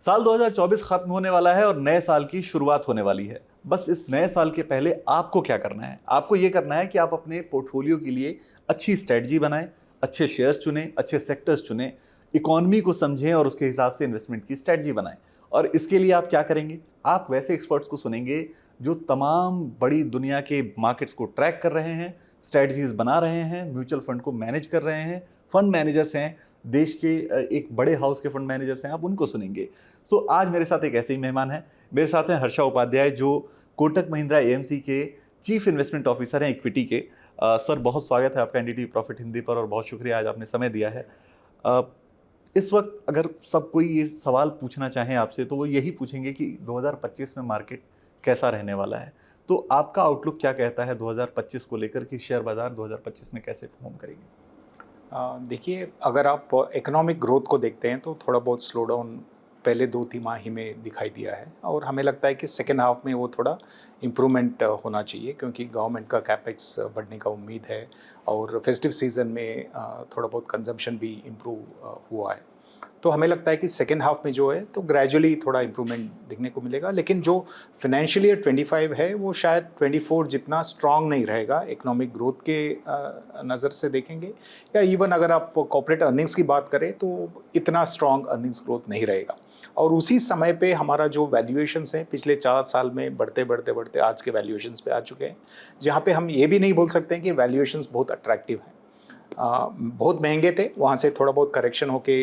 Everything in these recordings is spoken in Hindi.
साल 2024 खत्म होने वाला है और नए साल की शुरुआत होने वाली है। बस इस नए साल के पहले आपको क्या करना है? आपको ये करना है कि आप अपने पोर्टफोलियो के लिए अच्छी स्ट्रेटजी बनाएं, अच्छे शेयर्स चुनें, अच्छे सेक्टर्स चुनें, इकोनॉमी को समझें और उसके हिसाब से इन्वेस्टमेंट की स्ट्रेटजी बनाएं। और इसके लिए आप क्या करेंगे? आप वैसे एक्सपर्ट्स को सुनेंगे जो तमाम बड़ी दुनिया के मार्केट्स को ट्रैक कर रहे हैं, स्ट्रेटजीज बना रहे हैं, म्यूचुअल फंड को मैनेज कर रहे हैं, फंड मैनेजर्स हैं, देश के एक बड़े हाउस के फंड मैनेजर्स हैं, आप उनको सुनेंगे। सो आज मेरे साथ एक ऐसे ही मेहमान हैं। मेरे साथ हैं हर्षा उपाध्याय, जो कोटक महिंद्रा एएमसी के चीफ इन्वेस्टमेंट ऑफिसर हैं इक्विटी के। सर, बहुत स्वागत है आपका एनडीटीवी प्रॉफिट हिंदी पर और बहुत शुक्रिया आज आपने समय दिया है। इस वक्त अगर सब कोई ये सवाल पूछना चाहे आपसे तो वो यही पूछेंगे कि 2025 में मार्केट कैसा रहने वाला है। तो आपका आउटलुक क्या कहता है 2025 को लेकर कि शेयर बाजार 2025 में कैसे परफॉर्म करेंगे? देखिए, अगर आप इकोनॉमिक ग्रोथ को देखते हैं तो थोड़ा बहुत स्लो डाउन पहले 2 तिमाही में दिखाई दिया है और हमें लगता है कि सेकेंड हाफ में वो थोड़ा इम्प्रूवमेंट होना चाहिए, क्योंकि गवर्नमेंट का कैपेक्स बढ़ने का उम्मीद है और फेस्टिव सीज़न में थोड़ा बहुत कंजम्पशन भी इम्प्रूव हुआ है। तो हमें लगता है कि सेकेंड हाफ में जो है तो ग्रेजुअली थोड़ा इम्प्रूवमेंट दिखने को मिलेगा, लेकिन जो फाइनेंशियल ईयर 25 है वो शायद 24 जितना स्ट्रांग नहीं रहेगा इकोनॉमिक ग्रोथ के नज़र से देखेंगे, या इवन अगर आप कॉर्पोरेट अर्निंग्स की बात करें तो इतना स्ट्रांग अर्निंग्स ग्रोथ नहीं रहेगा। और उसी समय पे हमारा जो वैल्यूएशंस हैं पिछले 4 साल में बढ़ते बढ़ते बढ़ते आज के वैल्यूएशंस पे आ चुके हैं, जहाँ पे हम ये भी नहीं बोल सकते हैं कि वैल्यूएशंस बहुत अट्रैक्टिव हैं। बहुत महंगे थे, वहाँ से थोड़ा बहुत करेक्शन होके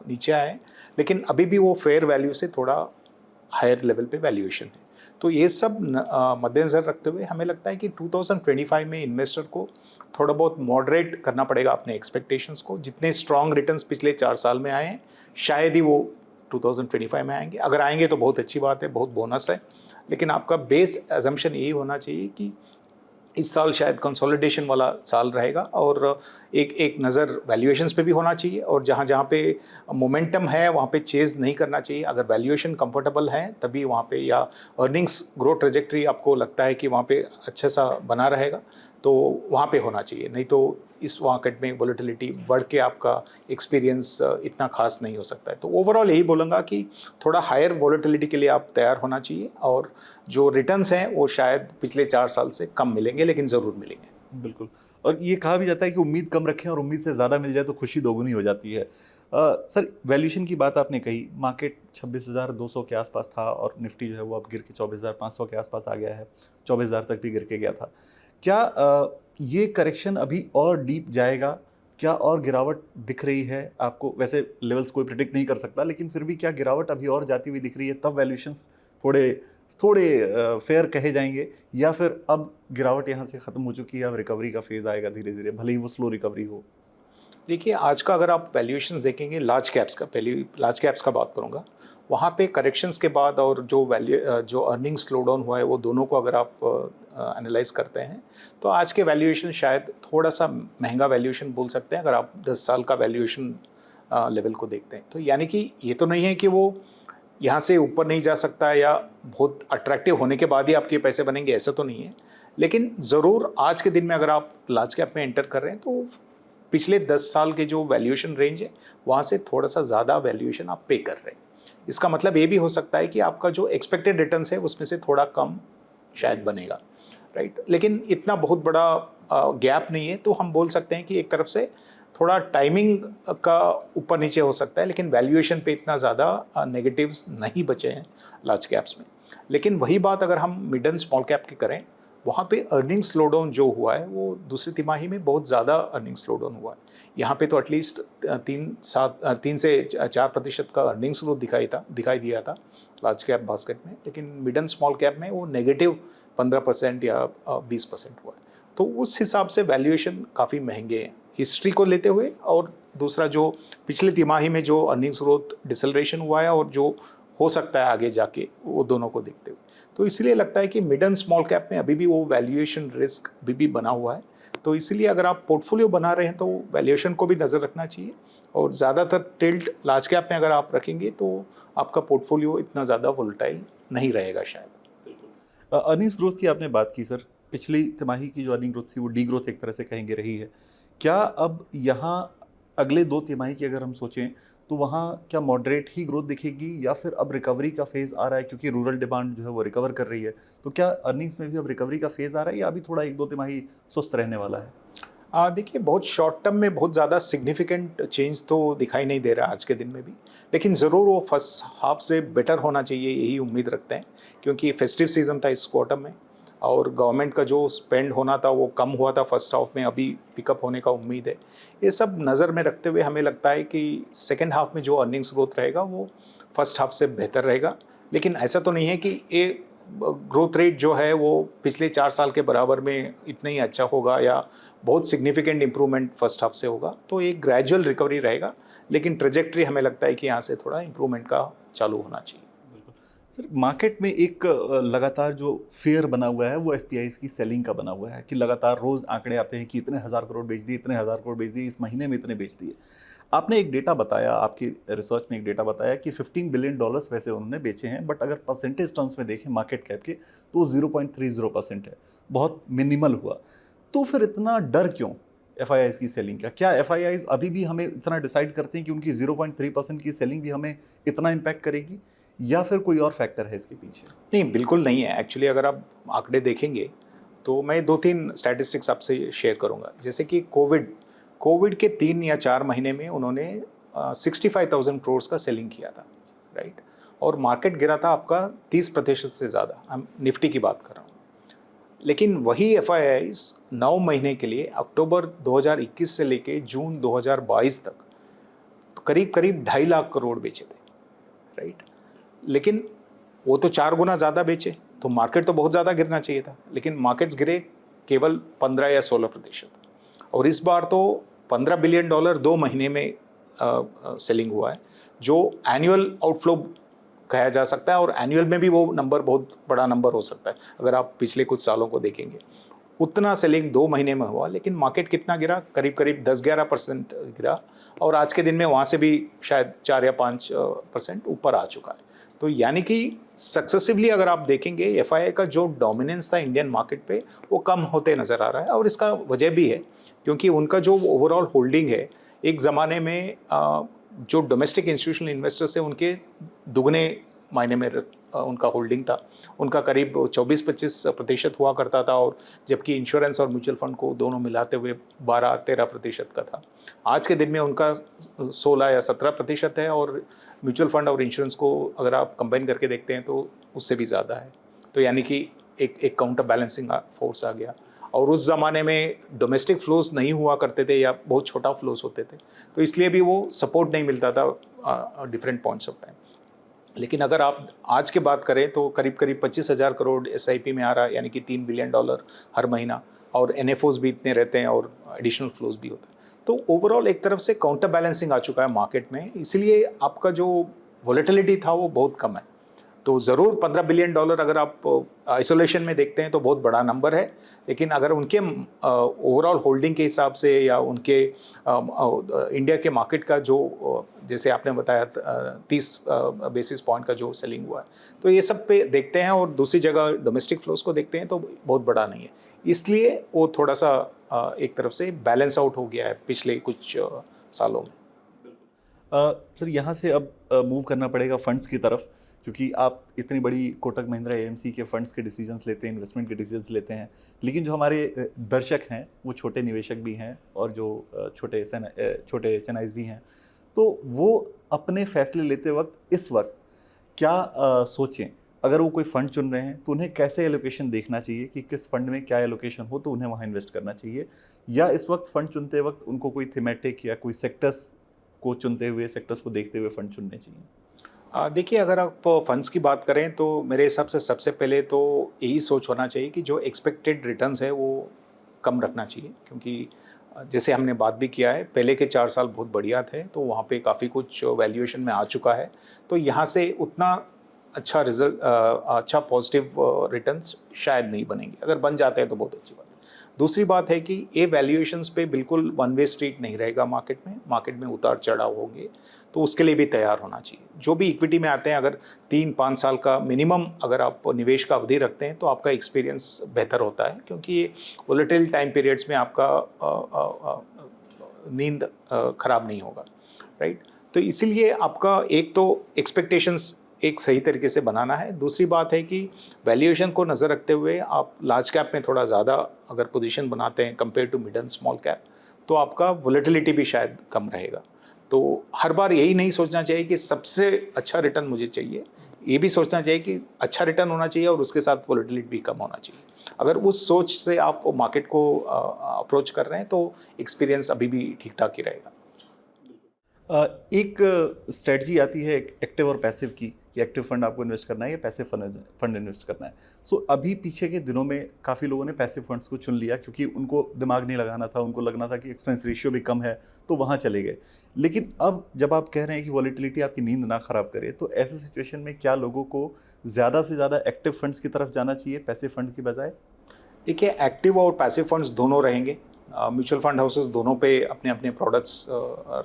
नीचे आए, लेकिन अभी भी वो फेयर वैल्यू से थोड़ा हायर लेवल पे वैल्यूएशन है। तो ये सब मद्देनज़र रखते हुए हमें लगता है कि 2025 में इन्वेस्टर को थोड़ा बहुत मॉडरेट करना पड़ेगा अपने एक्सपेक्टेशंस को। जितने स्ट्रॉन्ग रिटर्न्स पिछले 4 साल में आए हैं, शायद ही वो 2025 में आएंगे। अगर आएंगे तो बहुत अच्छी बात है, बहुत बोनस है, लेकिन आपका बेस अजम्पशन यही होना चाहिए कि इस साल शायद कंसोलिडेशन वाला साल रहेगा और एक नज़र वैल्यूएशंस पे भी होना चाहिए, और जहाँ जहाँ पे मोमेंटम है वहाँ पे चेज़ नहीं करना चाहिए। अगर वैल्यूएशन कंफर्टेबल है तभी वहाँ पे, या अर्निंग्स ग्रोथ ट्रेजेक्टरी आपको लगता है कि वहाँ पे अच्छा सा बना रहेगा तो वहाँ पे होना चाहिए, नहीं तो इस मार्केट में वोलेटिलिटी बढ़ के आपका एक्सपीरियंस इतना खास नहीं हो सकता है। तो ओवरऑल यही बोलूँगा कि थोड़ा हायर वोलेटिलिटी के लिए आप तैयार होना चाहिए, और जो रिटर्न्स हैं वो शायद पिछले 4 साल से कम मिलेंगे, लेकिन ज़रूर मिलेंगे। बिल्कुल। और ये कहा भी जाता है कि उम्मीद कम रखें और उम्मीद से ज़्यादा मिल जाए तो खुशी दोगुनी हो जाती है। सर, वैल्यूएशन की बात आपने कही, मार्केट 26,200 के आसपास था और निफ्टी जो है वो अब गिर के 24,500 के आसपास आ गया है, 24,000 तक भी गिर के गया था। क्या ये करेक्शन अभी और डीप जाएगा? क्या और गिरावट दिख रही है आपको? वैसे लेवल्स कोई प्रिडिक्ट नहीं कर सकता, लेकिन फिर भी क्या गिरावट अभी और जाती हुई दिख रही है, तब वैल्यूएशंस थोड़े थोड़े फेयर कहे जाएंगे, या फिर अब गिरावट यहाँ से ख़त्म हो चुकी है, अब रिकवरी का फेज़ आएगा धीरे धीरे, भले ही वो स्लो रिकवरी हो? देखिए, आज का अगर आप वैल्यूएशंस देखेंगे लार्ज कैप्स का, पहले लार्ज कैप्स का बात करूँगा, वहाँ पे करेक्शंस के बाद और जो अर्निंग स्लो डाउन हुआ है वो दोनों को अगर आप एनालाइज करते हैं तो आज के वैल्यूएशन शायद थोड़ा सा महंगा वैल्यूएशन बोल सकते हैं अगर आप 10 साल का वैल्यूएशन लेवल को देखते हैं। तो यानी कि ये तो नहीं है कि वो यहाँ से ऊपर नहीं जा सकता या बहुत अट्रैक्टिव होने के बाद ही आपके पैसे बनेंगे, ऐसा तो नहीं है, लेकिन ज़रूर आज के दिन में अगर आप लार्ज कैप में एंटर कर रहे हैं तो पिछले 10 साल के जो वैल्यूएशन रेंज है वहाँ से थोड़ा सा ज़्यादा वैल्यूएशन आप पे कर रहे हैं। इसका मतलब ये भी हो सकता है कि आपका जो एक्सपेक्टेड रिटर्न्स है उसमें से थोड़ा कम शायद बनेगा, राइट। लेकिन इतना बहुत बड़ा गैप नहीं है, तो हम बोल सकते हैं कि एक तरफ से थोड़ा टाइमिंग का ऊपर नीचे हो सकता है, लेकिन वैल्यूएशन पे इतना ज़्यादा नेगेटिव्स नहीं बचे हैं लार्ज कैप्स में। लेकिन वही बात अगर हम मिड एंड स्मॉल कैप की करें, वहाँ पे अर्निंग स्लो डाउन जो हुआ है वो दूसरी तिमाही में बहुत ज़्यादा अर्निंग स्लो डाउन हुआ है। यहाँ पे तो एटलीस्ट 3 से 4% का अर्निंग्स ग्रोथ दिखाई दिया था लार्ज कैप बास्केट में, लेकिन मिड एंड स्मॉल कैप में वो नेगेटिव 15% या 20% हुआ है। तो उस हिसाब से वैल्यूएशन काफ़ी महंगे हैं हिस्ट्री को लेते हुए, और दूसरा जो पिछले तिमाही में जो अर्निंग्स ग्रोथ डिसलरेशन हुआ है और जो हो सकता है आगे जाके, वो दोनों को देखते हुए तो इसलिए लगता है कि मिड एंड स्मॉल कैप में अभी भी वो वैल्यूएशन रिस्क अभी भी बना हुआ है। तो इसलिए अगर आप पोर्टफोलियो बना रहे हैं तो वैल्यूएशन को भी नज़र रखना चाहिए, और ज़्यादातर टिल्ट लार्ज कैप में अगर आप रखेंगे तो आपका पोर्टफोलियो इतना ज़्यादा वोलेटाइल नहीं रहेगा शायद। अर्निंग्स ग्रोथ की आपने बात की सर, पिछली तिमाही की जो अर्निंग ग्रोथ थी वो डी ग्रोथ एक तरह से कहेंगे रही है। क्या अब यहाँ अगले 2 तिमाही की अगर हम सोचें तो वहाँ क्या मॉडरेट ही ग्रोथ दिखेगी या फिर अब रिकवरी का फेज़ आ रहा है क्योंकि रूरल डिमांड जो है वो रिकवर कर रही है, तो क्या अर्निंग्स में भी अब रिकवरी का फेज़ आ रहा है या अभी थोड़ा 1-2 तिमाही सुस्त रहने वाला है? देखिए, बहुत शॉर्ट टर्म में बहुत ज़्यादा सिग्निफिकेंट चेंज तो दिखाई नहीं दे रहा आज के दिन में भी, लेकिन ज़रूर वो फर्स्ट हाफ से बेटर होना चाहिए, यही उम्मीद रखते हैं, क्योंकि फेस्टिव सीज़न था इस क्वार्टर में और गवर्नमेंट का जो स्पेंड होना था वो कम हुआ था फर्स्ट हाफ में, अभी पिकअप होने का उम्मीद है। ये सब नज़र में रखते हुए हमें लगता है कि सेकेंड हाफ में जो अर्निंग्स ग्रोथ रहेगा वो फर्स्ट हाफ से बेहतर रहेगा, लेकिन ऐसा तो नहीं है कि ये ग्रोथ रेट जो है वो पिछले 4 साल के बराबर में इतना ही अच्छा होगा या बहुत सिग्निफिकेंट इंप्रूवमेंट फर्स्ट हाफ से होगा। तो एक ग्रेजुअल रिकवरी रहेगा, लेकिन ट्रेजेक्ट्री हमें लगता है कि यहाँ से थोड़ा इंप्रूवमेंट का चालू होना चाहिए। सर, मार्केट में एक लगातार जो फेयर बना हुआ है वो एफपीआईज़ की सेलिंग का बना हुआ है कि लगातार रोज़ आंकड़े आते हैं कि इतने हज़ार करोड़ बेच दिए, इतने हज़ार करोड़ बेच दिए, इस महीने में इतने बेच दिए। आपने एक डेटा बताया, आपकी रिसर्च में एक डेटा बताया कि $15 बिलियन वैसे उन्होंने बेचे हैं, बट अगर परसेंटेज टर्म्स में देखें मार्केट कैप के तो वो 0.30% है, बहुत मिनिमल हुआ। तो फिर इतना डर क्यों एफआईआईज़ की सेलिंग का? क्या एफआईआईज़ अभी भी हमें इतना डिसाइड करते हैं कि उनकी 0.3% की सेलिंग भी हमें इतना इम्पैक्ट करेगी या फिर कोई और फैक्टर है इसके पीछे? नहीं, बिल्कुल नहीं है। एक्चुअली अगर आप आंकड़े देखेंगे तो मैं 2-3 स्टैटिस्टिक्स आपसे शेयर करूँगा। जैसे कि कोविड के 3 या 4 महीने में उन्होंने 65,000 करोड़ का सेलिंग किया था, राइट? और मार्केट गिरा था आपका 30% से ज़्यादा, हम निफ्टी की बात कर रहा हूँ। लेकिन वही एफआईआईज़ 9 महीने के लिए अक्टूबर 2021 से लेके जून 2022 तक तो करीब-करीब 2.5 लाख करोड़ बेचे थे, राइट? लेकिन वो तो 4 गुना ज़्यादा बेचे, तो मार्केट तो बहुत ज़्यादा गिरना चाहिए था, लेकिन मार्केट्स गिरे केवल 15 या 16%। और इस बार तो $15 बिलियन 2 महीने में सेलिंग हुआ है, जो एनुअल आउटफ्लो कहा जा सकता है और एनुअल में भी वो नंबर बहुत बड़ा नंबर हो सकता है, अगर आप पिछले कुछ सालों को देखेंगे। उतना सेलिंग 2 महीने में हुआ, लेकिन मार्केट कितना गिरा? करीब-करीब 10-11% गिरा और आज के दिन में वहाँ से भी शायद 4 या 5% ऊपर आ चुका है। तो यानी कि सक्सेसिवली अगर आप देखेंगे एफआईआई का जो डोमिनेंस था इंडियन मार्केट पे वो कम होते नज़र आ रहा है और इसका वजह भी है क्योंकि उनका जो ओवरऑल होल्डिंग है एक ज़माने में जो डोमेस्टिक इंस्टीट्यूशनल इन्वेस्टर्स है उनके दुगने मायने में उनका होल्डिंग था। उनका करीब 24-25% हुआ करता था और जबकि इंश्योरेंस और म्यूचुअल फंड को दोनों मिलाते हुए 12-13% का था। आज के दिन में उनका 16 या 17% है और म्यूचुअल फंड और इंश्योरेंस को अगर आप कंबाइन करके देखते हैं तो उससे भी ज़्यादा है। तो यानी कि एक काउंटर बैलेंसिंग फोर्स आ गया और उस ज़माने में डोमेस्टिक फ्लोज नहीं हुआ करते थे या बहुत छोटा फ्लोज होते थे, तो इसलिए भी वो सपोर्ट नहीं मिलता था डिफरेंट पॉइंट्स ऑफ टाइम। लेकिन अगर आप आज की बात करें तो करीब-करीब 25,000 करोड़ एसआईपी में आ रहा है, यानी कि $3 बिलियन हर महीना और एनएफओज भी इतने रहते हैं और एडिशनल फ्लोज भी होता है। तो ओवरऑल एक तरफ से काउंटर बैलेंसिंग आ चुका है मार्केट में, इसलिए आपका जो वोलेटिलिटी था वो बहुत कम है। तो ज़रूर $15 बिलियन अगर आप आइसोलेशन में देखते हैं तो बहुत बड़ा नंबर है, लेकिन अगर उनके ओवरऑल होल्डिंग के हिसाब से या उनके इंडिया के मार्केट का जो जैसे आपने बताया 30 बेसिस पॉइंट का जो सेलिंग हुआ है, तो ये सब पे देखते हैं और दूसरी जगह डोमेस्टिक फ्लोज को देखते हैं तो बहुत बड़ा नहीं है, इसलिए वो थोड़ा सा एक तरफ से बैलेंस आउट हो गया है पिछले कुछ सालों में। सर, यहाँ से अब मूव करना पड़ेगा फंड्स की तरफ, क्योंकि आप इतनी बड़ी कोटक महिंद्रा एएमसी के फंड्स के डिसीजंस लेते हैं, इन्वेस्टमेंट के डिसीजंस लेते हैं, लेकिन जो हमारे दर्शक हैं वो छोटे निवेशक भी हैं और जो छोटे एचएनआईज भी हैं, तो वो अपने फैसले लेते वक्त इस वक्त क्या सोचें? अगर वो कोई फंड चुन रहे हैं तो उन्हें कैसे एलोकेशन देखना चाहिए कि किस फंड में क्या एलोकेशन हो तो उन्हें वहाँ इन्वेस्ट करना चाहिए, या इस वक्त फंड चुनते वक्त उनको कोई थीमेटिक या कोई सेक्टर्स को चुनते हुए, सेक्टर्स को देखते हुए फंड चुनने चाहिए? देखिए, अगर आप फंड्स की बात करें तो मेरे हिसाब से सबसे पहले तो यही सोच होना चाहिए कि जो एक्सपेक्टेड रिटर्न्स है वो कम रखना चाहिए, क्योंकि जैसे हमने बात भी किया है पहले के 4 साल बहुत बढ़िया थे, तो वहाँ पे काफ़ी कुछ वैल्यूएशन में आ चुका है, तो यहाँ से उतना अच्छा रिजल्ट अच्छा पॉजिटिव रिटर्न्स शायद नहीं बनेंगे। अगर बन जाते हैं तो बहुत अच्छी बात है। दूसरी बात है कि ये वैल्यूएशंस पे बिल्कुल वन वे स्ट्रीट नहीं रहेगा, मार्केट में उतार चढ़ाव होंगे, तो उसके लिए भी तैयार होना चाहिए। जो भी इक्विटी में आते हैं, अगर 3-5 साल का मिनिमम अगर आप निवेश का अवधि रखते हैं तो आपका एक्सपीरियंस बेहतर होता है, क्योंकि ये वोलेटाइल टाइम पीरियड्स में आपका नींद खराब नहीं होगा, राइट? तो इसीलिए आपका एक तो एक्सपेक्टेशंस एक सही तरीके से बनाना है। दूसरी बात है कि वैल्यूएशन को नज़र रखते हुए आप लार्ज कैप में थोड़ा ज़्यादा अगर पोजीशन बनाते हैं compare to mid and small cap, तो आपका वोलेटिलिटी भी शायद कम रहेगा। तो हर बार यही नहीं सोचना चाहिए कि सबसे अच्छा रिटर्न मुझे चाहिए, ये भी सोचना चाहिए कि अच्छा रिटर्न होना चाहिए और उसके साथ वोलेटिलिटी भी कम होना चाहिए। अगर उस सोच से आप मार्केट को अप्रोच कर रहे हैं तो एक्सपीरियंस अभी भी ठीक ठाक ही रहेगा। एक स्ट्रेटजी आती है एक्टिव और पैसिव की, कि एक्टिव फंड आपको इन्वेस्ट करना है या पैसिव फंड इन्वेस्ट करना है। सो अभी पीछे के दिनों में काफ़ी लोगों ने पैसिव फंड्स को चुन लिया क्योंकि उनको दिमाग नहीं लगाना था, उनको लगना था कि एक्सपेंस रेशियो भी कम है, तो वहाँ चले गए। लेकिन अब जब आप कह रहे हैं कि वॉलेटिलिटी आपकी नींद ना ख़राब करे, तो ऐसे सिचुएशन में क्या लोगों को ज़्यादा से ज़्यादा एक्टिव फंड्स की तरफ जाना चाहिए पैसिव फंड की बजाय? देखिए, एक्टिव और पैसिव फंड्स दोनों रहेंगे। म्यूचुअल फंड हाउसेस दोनों पे अपने अपने प्रोडक्ट्स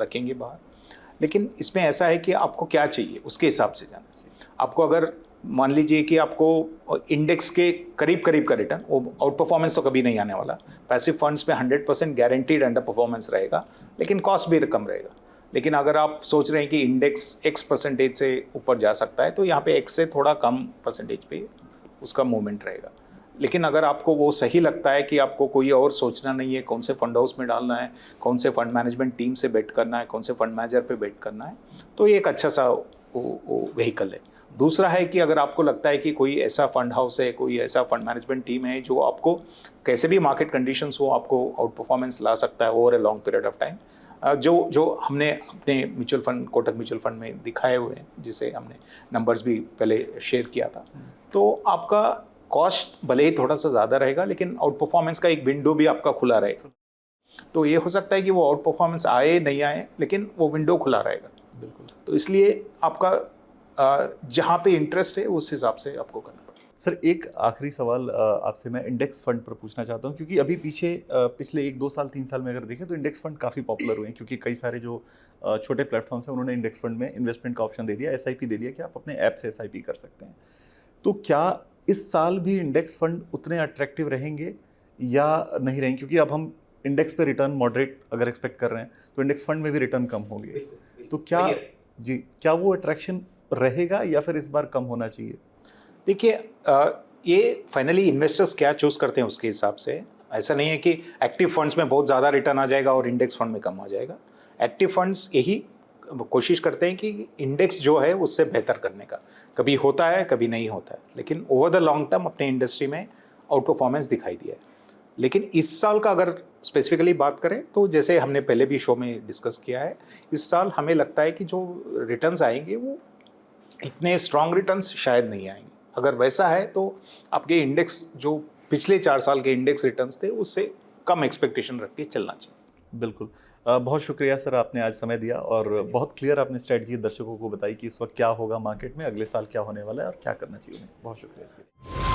रखेंगे बाहर। लेकिन इसमें ऐसा है कि आपको क्या चाहिए उसके हिसाब से जाना चाहिए। आपको अगर मान लीजिए कि आपको इंडेक्स के करीब करीब का रिटर्न, वो आउट परफॉर्मेंस तो कभी नहीं आने वाला। पैसिव फंड्स में 100% गारंटीड अंडर परफॉर्मेंस रहेगा, लेकिन कॉस्ट भी कम रहेगा। लेकिन अगर आप सोच रहे हैं कि इंडेक्स X% से ऊपर जा सकता है, तो यहाँ पे X से थोड़ा कम परसेंटेज पे उसका मूवमेंट रहेगा। लेकिन अगर आपको वो सही लगता है कि आपको कोई और सोचना नहीं है, कौन से फंड हाउस में डालना है, कौन से फंड मैनेजमेंट टीम से बेट करना है, कौन से फंड मैनेजर पे बेट करना है, तो ये एक अच्छा सा वो व्हीकल है। दूसरा है कि अगर आपको लगता है कि कोई ऐसा फंड हाउस है, कोई ऐसा फंड मैनेजमेंट टीम है जो आपको कैसे भी मार्केट कंडीशंस हो आपको आउट परफॉर्मेंस ला सकता है over a long period of time, जो हमने अपने mutual fund, Kotak mutual fund में दिखाए हुए हैं, जिसे हमने नंबर्स भी पहले शेयर किया था, तो आपका कॉस्ट भले ही थोड़ा सा ज़्यादा रहेगा, लेकिन आउट परफॉर्मेंस का एक विंडो भी आपका खुला रहेगा। तो ये हो सकता है कि वो आउट परफॉर्मेंस आए नहीं आए, लेकिन वो विंडो खुला रहेगा। बिल्कुल। तो इसलिए आपका जहाँ पे इंटरेस्ट है उस हिसाब से आपको करना पड़ेगा। सर, एक आखिरी सवाल आपसे मैं इंडेक्स फंड पर पूछना चाहता हूँ, क्योंकि अभी पिछले 1-2 साल 3 साल में अगर देखें तो इंडेक्स फंड काफ़ी पॉपुलर हुए हैं, क्योंकि कई सारे जो छोटे प्लेटफॉर्म्स हैं उन्होंने इंडेक्स फंड में इन्वेस्टमेंट का ऑप्शन दे दिया, SIP दे दिया कि आप अपने ऐप से SIP कर सकते हैं। तो क्या इस साल भी इंडेक्स फंड उतने अट्रैक्टिव रहेंगे या नहीं रहेंगे? क्योंकि अब हम इंडेक्स पे रिटर्न मॉडरेट अगर एक्सपेक्ट कर रहे हैं तो इंडेक्स फंड में भी रिटर्न कम होंगे, तो क्या वो अट्रैक्शन रहेगा या फिर इस बार कम होना चाहिए? देखिए, ये फाइनली इन्वेस्टर्स क्या चूज़ करते हैं उसके हिसाब से। ऐसा नहीं है कि एक्टिव फंड्स में बहुत ज़्यादा रिटर्न आ जाएगा और इंडेक्स फंड में कम आ जाएगा। एक्टिव फंड्स यही कोशिश करते हैं कि इंडेक्स जो है उससे बेहतर करने का। कभी होता है, कभी नहीं होता है, लेकिन ओवर द लॉन्ग टर्म अपने इंडस्ट्री में आउट परफॉर्मेंस दिखाई दिया है। लेकिन इस साल का अगर स्पेसिफिकली बात करें तो जैसे हमने पहले भी शो में डिस्कस किया है, इस साल हमें लगता है कि जो रिटर्न्स आएंगे वो इतने स्ट्रॉन्ग रिटर्न्स शायद नहीं आएंगे। अगर वैसा है तो आपके इंडेक्स जो पिछले 4 साल के इंडेक्स रिटर्न्स थे उससे कम एक्सपेक्टेशन रख के चलना चाहिए। बिल्कुल। बहुत शुक्रिया सर, आपने आज समय दिया और बहुत क्लियर आपने स्ट्रेटजी दर्शकों को बताई कि इस वक्त क्या होगा मार्केट में, अगले साल क्या होने वाला है और क्या करना चाहिए उन्हें। बहुत शुक्रिया इसके लिए।